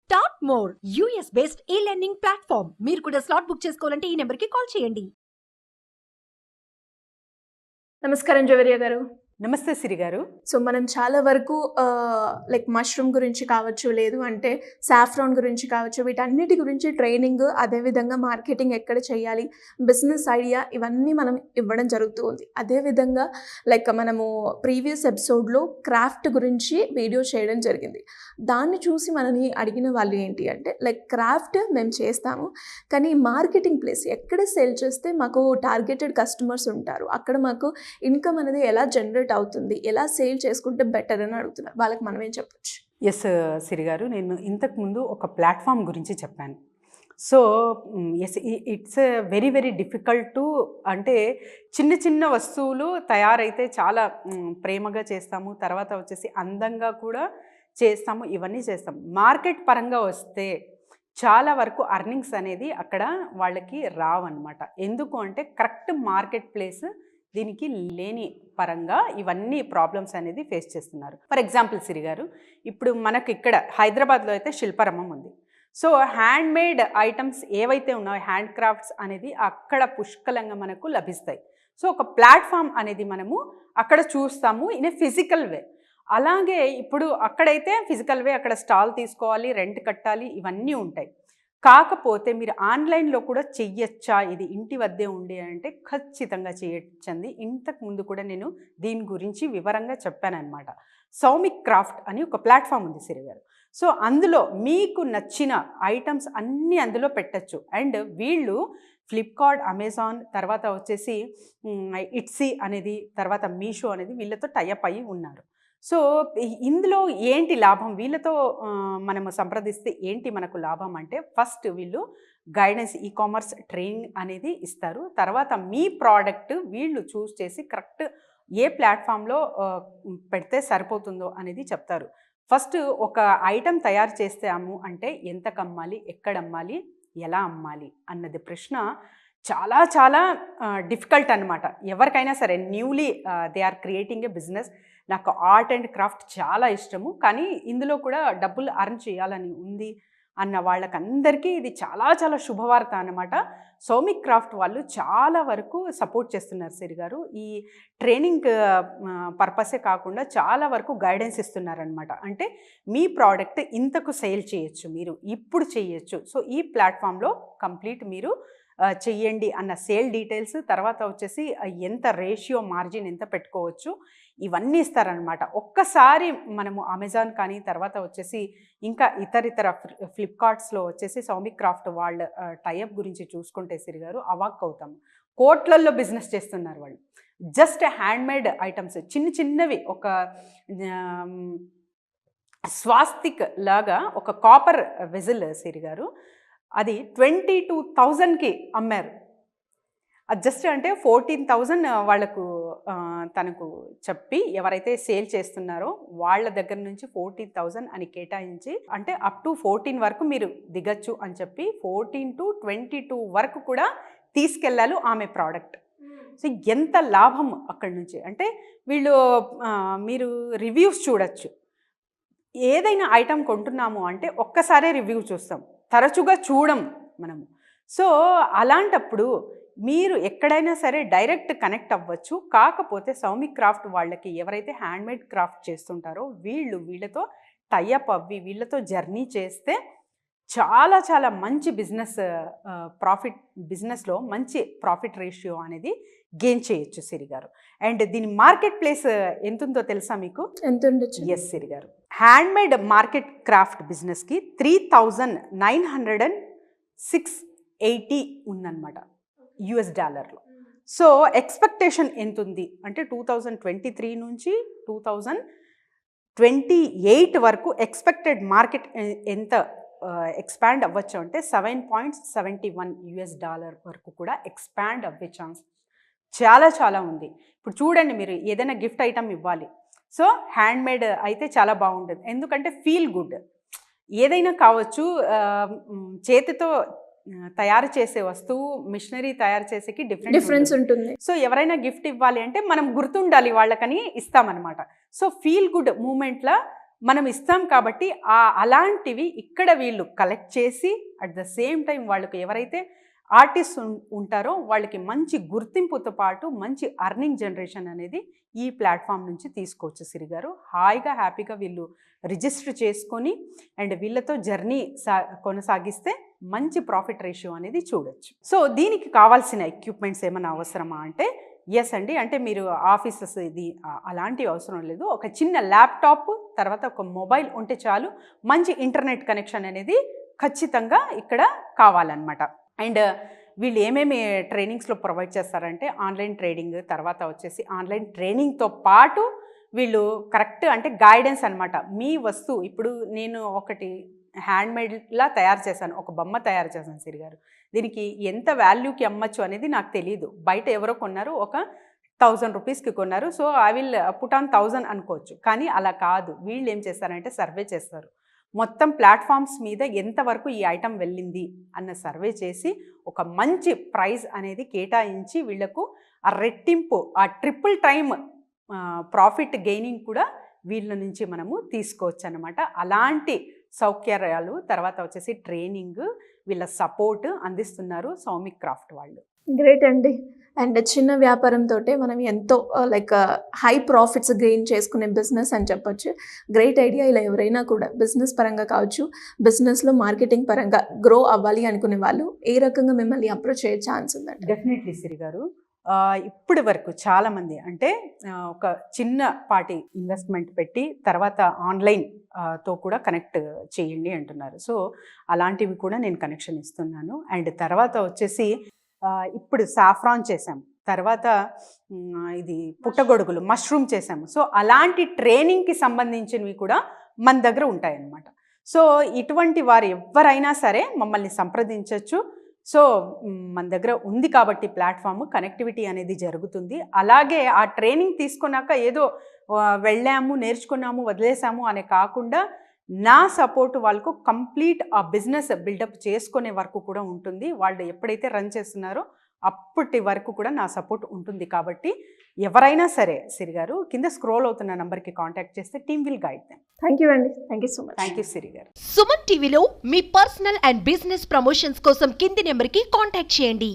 Start more US based ఈ learning platform. మీరు కూడా స్లాట్ బుక్ చేసుకోవాలంటే ఈ నెంబర్కి కాల్ చేయండి. నమస్కారం జవేరియా గారు. నమస్తే సిరి గారు. సో మనం చాలా వరకు లైక్ మష్రూమ్ గురించి కావచ్చు, లేదు అంటే సాఫ్రాన్ గురించి కావచ్చు, వీటన్నిటి గురించి ట్రైనింగ్, అదేవిధంగా మార్కెటింగ్ ఎక్కడ చేయాలి, బిజినెస్ ఐడియా, ఇవన్నీ మనం ఇవ్వడం జరుగుతూ ఉంది. అదేవిధంగా లైక్ మనము ప్రీవియస్ ఎపిసోడ్లో క్రాఫ్ట్ గురించి వీడియో చేయడం జరిగింది. దాన్ని చూసి మనని అడిగిన వాళ్ళు ఏంటి అంటే, లైక్ క్రాఫ్ట్ మేము చేస్తాము, కానీ మార్కెటింగ్ ప్లేస్ ఎక్కడ సేల్ చేస్తే మాకు టార్గెటెడ్ కస్టమర్స్ ఉంటారు, అక్కడ మాకు ఇన్కమ్ అనేది ఎలా జనరేట్ అవుతుంది, ఎలా సేల్ చేసుకుంటే బెటర్ అని అడుగుతున్నారు. వాళ్ళకి మనం ఏం చెప్పొచ్చు? ఎస్ సిరి గారు, నేను ఇంతకుముందు ఒక ప్లాట్ఫామ్ గురించి చెప్పాను. So yes, it's very very difficult to, అంటే చిన్న చిన్న వస్తువులు తయారైతే చాలా ప్రేమగా చేస్తాము, తర్వాత వచ్చేసి అందంగా కూడా చేస్తాము, ఇవన్నీ చేస్తాము. మార్కెట్ పరంగా వస్తే చాలా వరకు అర్నింగ్స్ అనేది అక్కడ వాళ్ళకి రావన్నమాట. ఎందుకు అంటే కరెక్ట్ మార్కెట్ ప్లేస్ దీనికి లేని పరంగా ఇవన్నీ ప్రాబ్లమ్స్ అనేది ఫేస్ చేస్తున్నారు. ఫర్ ఎగ్జాంపుల్ సిరి గారు, ఇప్పుడు మనకు ఇక్కడ హైదరాబాద్లో అయితే శిల్పారామం ఉంది. సో హ్యాండ్ మేడ్ ఐటమ్స్ ఏవైతే ఉన్నాయో, హ్యాండ్ క్రాఫ్ట్స్ అనేది అక్కడ పుష్కలంగా మనకు లభిస్తాయి. సో ఒక ప్లాట్ఫామ్ అనేది మనము అక్కడ చూస్తాము ఇన్ ఏ ఫిజికల్ వే. అలాగే ఇప్పుడు అక్కడైతే ఫిజికల్ వే, అక్కడ స్టాల్ తీసుకోవాలి, రెంట్ కట్టాలి, ఇవన్నీ ఉంటాయి. కాకపోతే మీరు ఆన్లైన్లో కూడా చెయ్యొచ్చా, ఇది ఇంటి వద్దే ఉండి అంటే ఖచ్చితంగా చేయొచ్చండి. ఇంతకు ముందు కూడా నేను దీని గురించి వివరంగా చెప్పానన్నమాట. సౌమిక్ క్రాఫ్ట్ అని ఒక ప్లాట్ఫామ్ ఉంది సిరి గారు. సో అందులో మీకు నచ్చిన ఐటమ్స్ అన్నీ అందులో పెట్టచ్చు. అండ్ వీళ్ళు ఫ్లిప్కార్ట్, అమెజాన్, తర్వాత వచ్చేసి ఇట్సీ అనేది, తర్వాత మీషో అనేది వీళ్ళతో టైఅప్ అయ్యి ఉన్నారు. సో ఇందులో ఏంటి లాభం, వీళ్ళతో మనము సంప్రదిస్తే ఏంటి మనకు లాభం అంటే, ఫస్ట్ వీళ్ళు గైడెన్స్, ఈ కామర్స్ ట్రైనింగ్ అనేది ఇస్తారు. తర్వాత మీ ప్రోడక్ట్ వీళ్ళు చూస్ చేసి కరెక్ట్ ఏ ప్లాట్ఫామ్లో పెడితే సరిపోతుందో అనేది చెప్తారు. ఫస్ట్ ఒక ఐటెం తయారు చేస్తాము అంటే ఎంతకు అమ్మాలి, ఎక్కడ అమ్మాలి, ఎలా అమ్మాలి అన్నది ప్రశ్న చాలా చాలా డిఫికల్ట్ అనమాట. ఎవరికైనా సరే newly they are creating a business. నాకు ఆర్ట్ అండ్ క్రాఫ్ట్ చాలా ఇష్టము, కానీ ఇందులో కూడా డబ్బులు అర్న్ చేయాలని ఉంది అన్న వాళ్ళకందరికీ ఇది చాలా చాలా శుభవార్త అన్నమాట. సౌమిక్ క్రాఫ్ట్ వాళ్ళు చాలా వరకు సపోర్ట్ చేస్తున్నారు సిరి గారు. ఈ ట్రైనింగ్ పర్పసే కాకుండా చాలా వరకు గైడెన్స్ ఇస్తున్నారనమాట. అంటే మీ ప్రోడక్ట్ ఇంతకు సేల్ చేయొచ్చు, మీరు ఇప్పుడు చేయొచ్చు, సో ఈ ప్లాట్ఫామ్లో కంప్లీట్ మీరు చెయ్యండి అన్న సేల్ డీటెయిల్స్, తర్వాత వచ్చేసి ఎంత రేషియో మార్జిన్ ఎంత పెట్టుకోవచ్చు, ఇవన్నీ ఇస్తారనమాట. ఒక్కసారి మనము అమెజాన్ కానీ, తర్వాత వచ్చేసి ఇంకా ఇతర ఫ్లిప్కార్ట్స్లో వచ్చేసి సౌమిక్ క్రాఫ్ట్ వాళ్ళ టైఅప్ గురించి చూసుకుంటే సిరి గారు అవాక్ అవుతాము. కోట్లల్లో బిజినెస్ చేస్తున్నారు వాళ్ళు. జస్ట్ హ్యాండ్మేడ్ ఐటమ్స్ చిన్న చిన్నవి, ఒక స్వాస్తిక్ లాగా ఒక కాపర్ వెజిల్ సిరి గారు, అది 22,000కి అమ్మారు. అది జస్ట్ అంటే 14,000 వాళ్ళకు తనకు చెప్పి, ఎవరైతే సేల్ చేస్తున్నారో వాళ్ళ దగ్గర నుంచి 14,000 అని కేటాయించి, అంటే అప్ టు 14 వరకు మీరు దిగచ్చు అని చెప్పి 14 to 22 వరకు కూడా తీసుకెళ్ళాలి ఆమె ప్రోడక్ట్. సో ఎంత లాభం అక్కడి నుంచి అంటే, వీళ్ళు మీరు రివ్యూస్ చూడొచ్చు. ఏదైనా ఐటమ్ కొంటున్నాము అంటే ఒక్కసారే రివ్యూ చూస్తాం, తరచుగా చూడం మనము. సో అలాంటప్పుడు మీరు ఎక్కడైనా సరే డైరెక్ట్ కనెక్ట్ అవ్వచ్చు. కాకపోతే సౌమిక్ క్రాఫ్ట్ వాళ్ళకి ఎవరైతే హ్యాండ్మేడ్ క్రాఫ్ట్ చేస్తుంటారో వీళ్ళతో టైఅప్ అవ్వి వీళ్ళతో జర్నీ చేస్తే చాలా చాలా మంచి బిజినెస్లో మంచి ప్రాఫిట్ రేషియో అనేది గెయిన్ చేయొచ్చు సిరి గారు. అండ్ దీని మార్కెట్ ప్లేస్ ఎంత ఉందో తెలుసా మీకు? ఎంత ఉండొచ్చు? ఎస్ సిరి గారు, హ్యాండ్మేడ్ మార్కెట్ క్రాఫ్ట్ బిజినెస్కి $3,906.80 ఉందన్నమాట $. సో ఎక్స్పెక్టేషన్ ఎంత ఉంది అంటే 2023 నుంచి 2028 వరకు ఎక్స్పెక్టెడ్ మార్కెట్ ఎంత ఎక్స్పాండ్ అవ్వచ్చు అంటే $7.71 వరకు కూడా ఎక్స్పాండ్ అవ్వే ఛాన్స్ చాలా చాలా ఉంది. ఇప్పుడు చూడండి, మీరు ఏదైనా గిఫ్ట్ ఐటమ్ ఇవ్వాలి, సో హ్యాండ్మేడ్ అయితే చాలా బాగుంటుంది. ఎందుకంటే ఫీల్ గుడ్, ఏదైనా కావచ్చు, చేతితో తయారు చేసే వస్తువు మిషనరీ తయారు చేసేకి డిఫరెన్స్ ఉంటుంది. సో ఎవరైనా గిఫ్ట్ ఇవ్వాలి అంటే మనం గుర్తుండాలి వాళ్ళకని ఇస్తామన్నమాట. సో ఫీల్ గుడ్ మూమెంట్లా మనం ఇస్తాం కాబట్టి అలాంటివి ఇక్కడ వీళ్ళు కలెక్ట్ చేసి అట్ ద సేమ్ టైం వాళ్ళకి ఎవరైతే ఆర్టిస్ట్ ఉంటారో వాళ్ళకి మంచి గుర్తింపుతో పాటు మంచి అర్నింగ్ జనరేషన్ అనేది ఈ ప్లాట్ఫామ్ నుంచి తీసుకోవచ్చు సిరి గారు. హాయిగా హ్యాపీగా వీళ్ళు రిజిస్టర్ చేసుకొని అండ్ వీళ్ళతో జర్నీ కొనసాగిస్తే మంచి ప్రాఫిట్ రేషియో అనేది చూడొచ్చు. సో దీనికి కావాల్సిన ఎక్విప్మెంట్స్ ఏమైనా అవసరమా అంటే ఎస్ అండి. అంటే మీరు ఆఫీసెస్ ఇది అలాంటివి అవసరం లేదు. ఒక చిన్న ల్యాప్టాప్ తర్వాత ఒక మొబైల్ ఉంటే చాలు. మంచి ఇంటర్నెట్ కనెక్షన్ అనేది ఖచ్చితంగా ఇక్కడ కావాలన్నమాట. అండ్ వీళ్ళు ఏమేమి ట్రైనింగ్స్లో ప్రొవైడ్ చేస్తారంటే ఆన్లైన్ ట్రేడింగ్, తర్వాత వచ్చేసి ఆన్లైన్ ట్రైనింగ్తో పాటు వీళ్ళు కరెక్ట్ అంటే గైడెన్స్ అనమాట. మీ వస్తువు ఇప్పుడు నేను ఒకటి హ్యాండ్మేడ్లా తయారు చేశాను, ఒక బొమ్మ తయారు చేశాను సిరి గారు. దీనికి ఎంత వాల్యూకి అమ్మచ్చు అనేది నాకు తెలియదు. బయట ఎవరో కొన్నారు, ఒక 1000 రూపీస్కి కొన్నారు. So I will put on 1000 అనుకోవచ్చు. కానీ అలా కాదు. వీళ్ళు ఏం చేస్తారంటే సర్వే చేస్తారు. మొత్తం ప్లాట్ఫామ్స్ మీద ఎంతవరకు ఈ ఐటమ్ వెళ్ళింది అన్న సర్వే చేసి ఒక మంచి ప్రైజ్ అనేది కేటాయించి వీళ్లకు ఆ రెట్టింపు ఆ ట్రిపుల్ టైమ్ ప్రాఫిట్ గెయినింగ్ కూడా వీళ్ళ నుంచి మనము తీసుకోవచ్చు అన్నమాట. అలాంటి సౌకర్యాలు తర్వాత వచ్చేసి ట్రైనింగ్ వీళ్ళ సపోర్ట్ అందిస్తున్నారు సౌమిక్ క్రాఫ్ట్ వాళ్ళు. గ్రేట్ అండి. అండ్ చిన్న వ్యాపారంతో మనం ఎంతో లైక్ హై ప్రాఫిట్స్ గెయిన్ చేసుకునే బిజినెస్ అని చెప్పొచ్చు. Great idea. ఇలా ఎవరైనా కూడా బిజినెస్ పరంగా కావచ్చు, బిజినెస్లో మార్కెటింగ్ పరంగా గ్రో అవ్వాలి అనుకునే వాళ్ళు ఏ రకంగా మిమ్మల్ని అప్రోచ్ అయ్యే ఛాన్స్ ఉందండి? డెఫినెట్లీ సిరి గారు. ఇప్పటి వరకు చాలామంది అంటే ఒక చిన్నపాటి ఇన్వెస్ట్మెంట్ పెట్టి తర్వాత ఆన్లైన్ తో కూడా కనెక్ట్ చేయండి అంటున్నారు. సో అలాంటివి కూడా నేను కనెక్షన్ ఇస్తున్నాను. అండ్ తర్వాత వచ్చేసి ఇప్పుడు సాఫ్రాన్ చేసాము, తర్వాత ఇది పుట్టగొడుగులు మష్రూమ్ చేసాము. సో అలాంటి ట్రైనింగ్కి సంబంధించినవి కూడా మన దగ్గర ఉంటాయన్నమాట. సో ఇటువంటి వారు ఎవరైనా సరే మమ్మల్ని సంప్రదించవచ్చు. సో మన దగ్గర ఉంది కాబట్టి ప్లాట్ఫామ్ కనెక్టివిటీ అనేది జరుగుతుంది. అలాగే ఆ ట్రైనింగ్ తీసుకున్నాక ఏదో వెళ్ళాము, నేర్చుకున్నాము, వదిలేసాము అనే కాకుండా నా సపోర్ట్ వాళ్ళకు కంప్లీట్ ఆ బిజినెస్ బిల్డప్ చేసుకునే వరకు కూడా ఉంటుంది. వాళ్ళు ఎప్పుడైతే రన్ చేస్తున్నారో అప్పటి వరకు కూడా నా సపోర్ట్ ఉంటుంది. కాబట్టి ఎవరైనా సరే సిరి గారు కింద స్క్రోల్ అవుతున్న నంబర్కి కాంటాక్ట్ చేస్తే team will guide them. Thank you అండి. Thank you so much. Thank you Siri గారు. సుమన్ టీవీలో మీ పర్సనల్ అండ్ బిజినెస్ ప్రమోషన్స్ కోసం కింది నెంబర్కి కాంటాక్ట్ చేయండి.